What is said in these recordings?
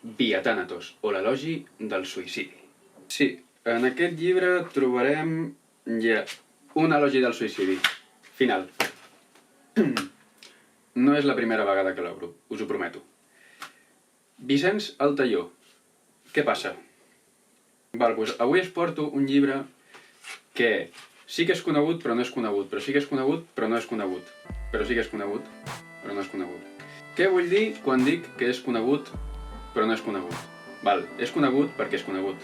Via Thanatos, o l'elogi del suïcidi. Sí, en aquest llibre trobarem ja un elogi del suïcidi. Final. No és la primera vegada que l'obro, us ho prometo. Vicenç Altaió. Què passa? Doncs avui us porto un llibre que sí que és conegut però no és conegut, però sí que és conegut però no és conegut, però sí que és conegut però no és conegut. Què vull dir quan dic que és conegut però no és conegut? És conegut perquè és conegut.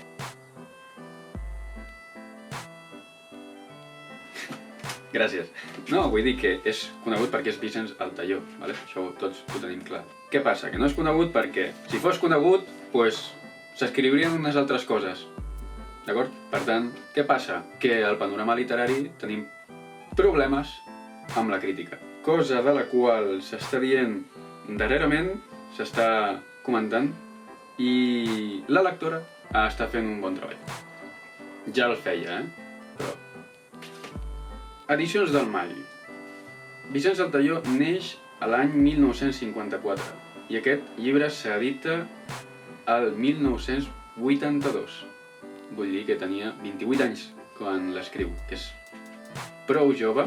Gràcies. No, vull dir que és conegut perquè és Vicenç Altaió, això tots ho tenim clar. Què passa? Que no és conegut perquè, si fos conegut, s'escriurien unes altres coses. D'acord? Per tant, què passa? Que al panorama literari tenim problemes amb la crítica. Cosa de la qual s'està dient darrerament, s'està comentant, i la lectora està fent un bon treball. Ja el feia, Però... Edicions del Mall. Vicenç Altaió neix a l'any 1954 i aquest llibre s'edita al 1982. Vull dir que tenia 28 anys quan l'escriu, que és prou jove.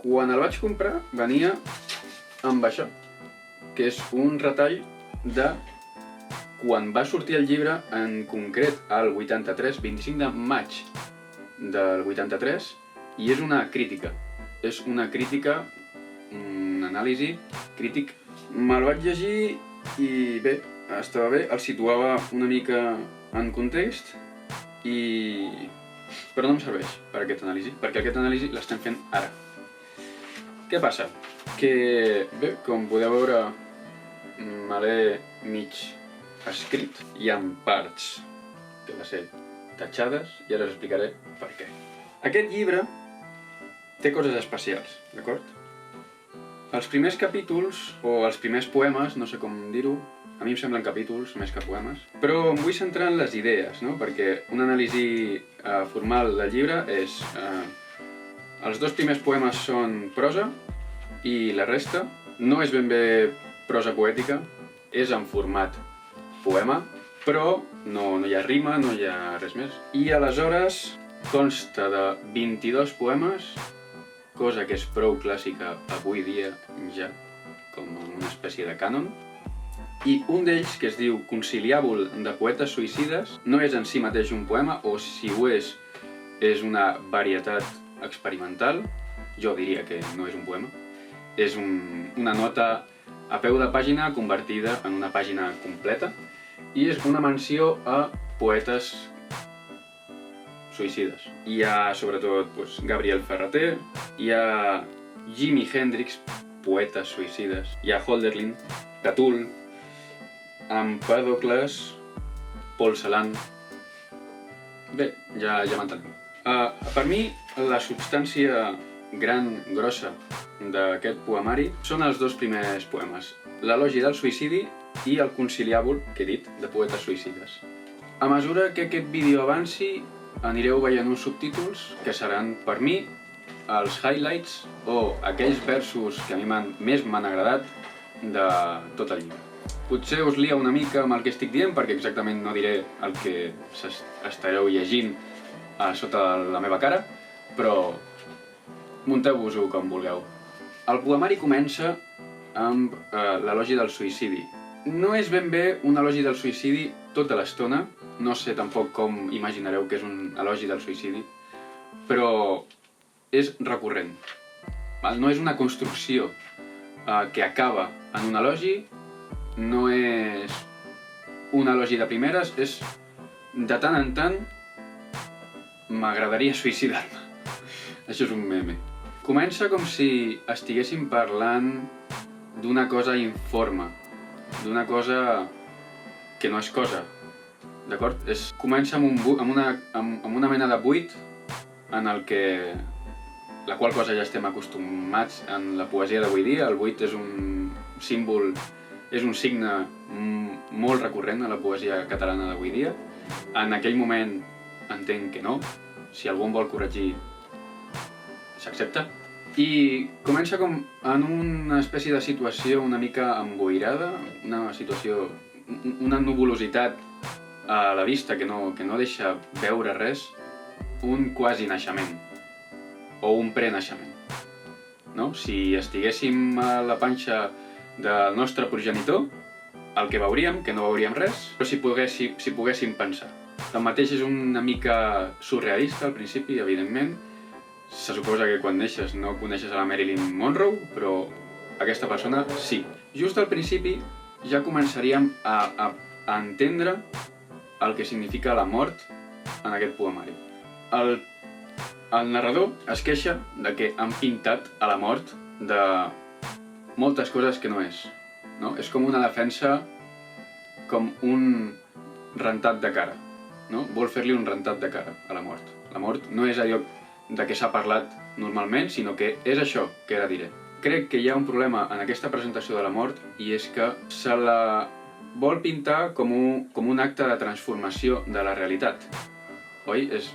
Quan el vaig comprar venia amb això, que és un retall de quan va sortir el llibre, en concret al 83, 25 de maig del 83, i és una crítica. És una crítica, un anàlisi crític. Me'l vaig llegir i bé, estava bé, el situava una mica en context, però no em serveix per aquest anàlisi, perquè aquest anàlisi l'estem fent ara. Què passa? Que, bé, com podeu veure, me l'he mig escrit. Hi ha parts que va ser tatxades i ara us explicaré per què. Aquest llibre té coses especials, d'acord? Els primers capítols, o els primers poemes, no sé com dir-ho, a mi em semblen capítols més que poemes, però em vull centrar en les idees, perquè una anàlisi formal del llibre és... Els dos primers poemes són prosa i la resta no és ben bé prosa poètica, és en format poema, però no hi ha rima, no hi ha res més. I aleshores consta de 22 poemes, cosa que és prou clàssica avui dia ja, com una espècie de cànon, i un d'ells, que es diu Conciliàbul de poetes suïcides, no és en si mateix un poema, o si ho és una varietat experimental. Jo diria que no és un poema. És una nota a peu de pàgina convertida en una pàgina completa, i és una menció a poetes suïcides. Hi ha sobretot Gabriel Ferrater, hi ha Jimi Hendrix, poetes suïcides, hi ha Hölderlin, Catull, Empèdocles, Paul Celan... Bé, ja m'entenem. Per mi, la substància gran, grossa d'aquest poemari són els dos primers poemes, l'elogi del suïcidi i el conciliàbul, que he dit, de poetes suïcides. A mesura que aquest vídeo avanci, anireu veient uns subtítols que seran, per mi, els highlights o aquells versos que a mi més m'han agradat de tot el llibre. Potser us lia una mica amb el que estic dient, perquè exactament no diré el que estareu llegint a sota la meva cara, però munteu-vos-ho com vulgueu. El poemari comença amb l'elogi del suïcidi. No és ben bé un elogi del suïcidi tota l'estona, no sé tampoc com imaginareu que és un elogi del suïcidi, però és recurrent. No és una construcció que acaba en un elogi, no és un elogi de primeres, és de tant en tant m'agradaria suïcidar-me. Això és un meme. Comença com si estiguéssim parlant d'una cosa informe, d'una cosa que no és cosa, d'acord? Comença amb una mena de buit en el que la qual cosa ja estem acostumats en la poesia d'avui dia. El buit és un símbol, és un signe molt recurrent a la poesia catalana d'avui dia. En aquell moment entenc que no. Si algú em vol corregir, s'accepta. I comença com en una espècie de situació una mica emboirada, una situació, una nuvolositat a la vista que no deixa veure res, un quasi naixement, o un prenaixement. No? Si estiguéssim a la panxa del nostre progenitor, el que veuríem, que no veuríem res, però si poguéssim pensar. Tanmateix és una mica surrealista al principi, evidentment. Se suposa que quan neixes no coneixes a la Marilyn Monroe, però aquesta persona sí. Just al principi ja començaríem a entendre el que significa la mort en aquest poemari. El narrador es queixa de que han pintat a la mort de moltes coses que no és. No? És com una defensa, com un rentat de cara. No? Vol fer-li un rentat de cara a la mort. La mort no és allò de què s'ha parlat normalment, sinó que és això que ara diré. Crec que hi ha un problema en aquesta presentació de la mort i és que se la vol pintar com un acte de transformació de la realitat. Oi? És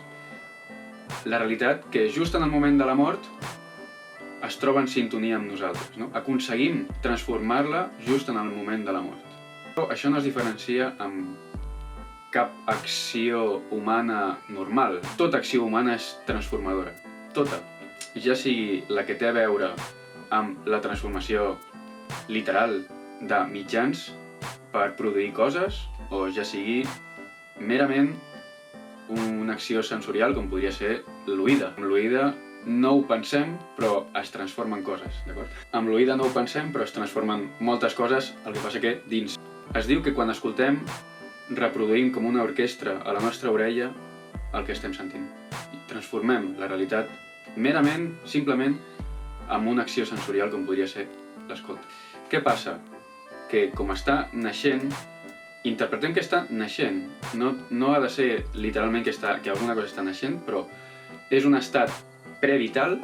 la realitat que just en el moment de la mort es troba en sintonia amb nosaltres. No? Aconseguim transformar-la just en el moment de la mort. Però això no es diferencia amb cap acció humana normal. Tota acció humana és transformadora. Tota. Ja sigui la que té a veure amb la transformació literal de mitjans per produir coses, o ja sigui merament una acció sensorial com podria ser l'oïda. Amb l'oïda no ho pensem, però es transformen coses, d'acord? Amb l'oïda no ho pensem, però es transformen moltes coses, el que passa que dins. Es diu que quan escoltem reproduïm com una orquestra a la nostra orella el que estem sentint. I transformem la realitat merament, simplement, amb una acció sensorial com podria ser l'escolta. Què passa? Que com està naixent, interpretem que està naixent. No ha de ser literalment que alguna cosa està naixent, però és un estat prevital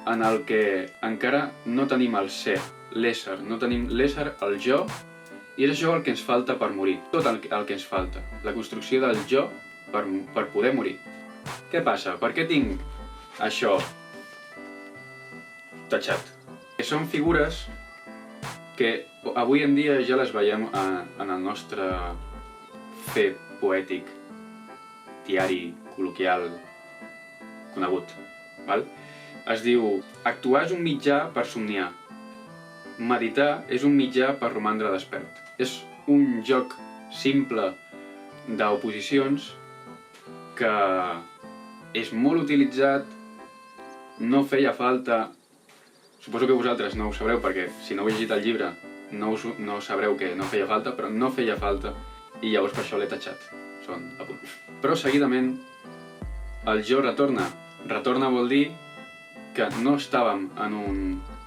en el que encara no tenim el ser, l'ésser, no tenim l'ésser, el jo, i és això el que ens falta per morir, tot el que ens falta, la construcció del jo per poder morir. Què passa? Per què tinc això tatxat? Que són figures que avui en dia ja les veiem en el nostre fer poètic, diari, col·loquial, conegut. Val? Es diu, actuar és un mitjà per somniar. Meditar és un mitjà per romandre despert. És un joc simple d'oposicions que és molt utilitzat, no feia falta. Suposo que vosaltres no ho sabreu perquè si no heu llegit el llibre no sabreu que no feia falta, però no feia falta i llavors per això l'he tatxat. Són apunts. Però seguidament el jo retorna. Retorna vol dir que no estàvem en un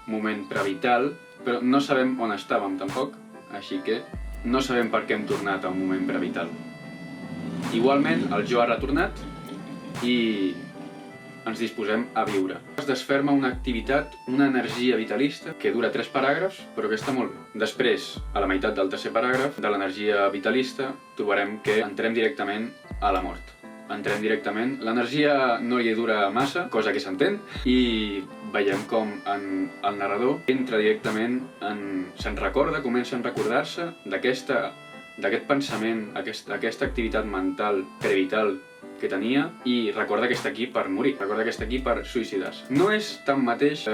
moment prevital, però no sabem on estàvem tampoc, així que no sabem per què hem tornat a un moment prevital. Igualment, el jo ha retornat i ens disposem a viure. Es desferma una activitat, una energia vitalista que dura 3 paràgrafs, però que està molt bé. Després, a la meitat del tercer paràgraf de l'energia vitalista, trobarem que entrem directament a la mort. Entrem directament, l'energia no hi dura massa, cosa que s'entén, i veiem com el narrador entra directament se'n recorda, comença a recordar-se d'aquest pensament, aquesta activitat mental prevital que tenia i recorda que està aquí per morir, recorda que està aquí per suïcidar-se. No és tanmateix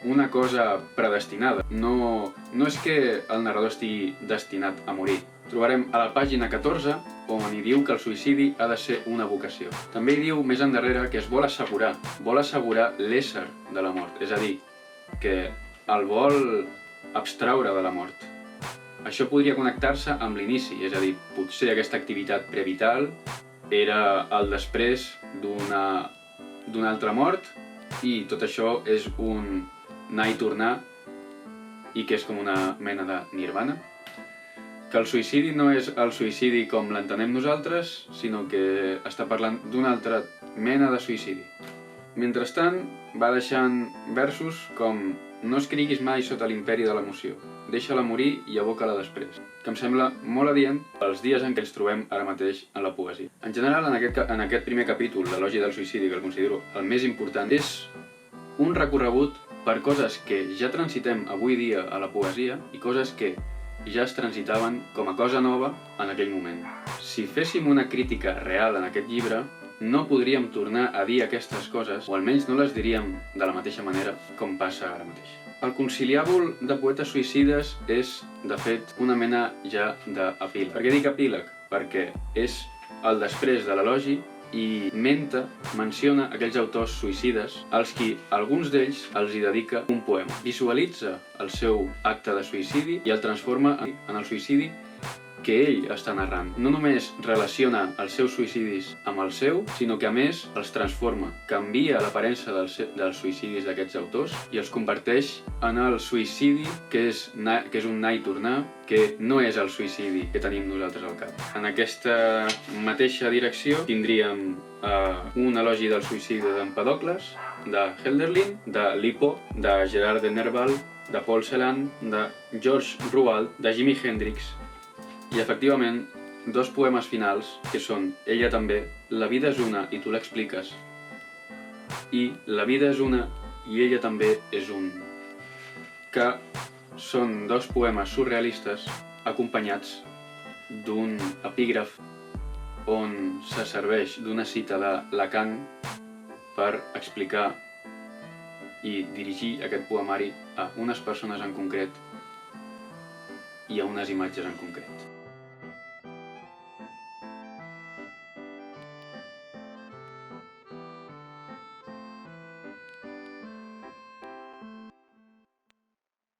una cosa predestinada, no és que el narrador estigui destinat a morir. Trobarem a la pàgina 14 on hi diu que el suïcidi ha de ser una vocació. També hi diu més endarrere que es vol assegurar l'ésser de la mort, és a dir, que el vol abstraure de la mort. Això podria connectar-se amb l'inici, és a dir, potser aquesta activitat prevital era el després d'una altra mort i tot això és un anar i tornar i que és com una mena de nirvana. Que el suïcidi no és el suïcidi com l'entenem nosaltres, sinó que està parlant d'una altra mena de suïcidi. Mentrestant, va deixant versos com no escriguis mai sota l'imperi de l'emoció, deixa-la morir i aboca-la després, que em sembla molt adient pels dies en què ens trobem ara mateix en la poesia. En general, en aquest primer capítol, l'elogi del suïcidi, que el considero el més important, és un recorregut per coses que ja transitem avui dia a la poesia i coses que ja es transitaven com a cosa nova en aquell moment. Si féssim una crítica real en aquest llibre, no podríem tornar a dir aquestes coses, o almenys no les diríem de la mateixa manera com passa ara mateix. El conciliàbul de poetes suïcides és, de fet, una mena ja d'epíleg. Per què dic epíleg? Perquè és el després de l'elogi i menciona aquells autors suïcides als qui alguns d'ells els hi dedica un poema. Visualitza el seu acte de suïcidi i el transforma en el suïcidi que ell està narrant. No només relaciona els seus suïcidis amb el seu, sinó que a més els transforma. Canvia l'aparença dels suïcidis d'aquests autors i els converteix en el suïcidi que és un anar i tornar, que no és el suïcidi que tenim nosaltres al cap. En aquesta mateixa direcció tindríem un elogi del suïcidi d'Empedocles, de Hölderlin, de Lippo, de Gerard de Nerval, de Paul Celan, de George Rouault, de Jimi Hendrix, i efectivament, dos poemes finals, que són Ella també, La vida és una i tu l'expliques, i La vida és una i ella també és un, que són dos poemes surrealistes acompanyats d'un epígraf on se serveix d'una cita de Lacan per explicar i dirigir aquest poemari a unes persones en concret i a unes imatges en concret.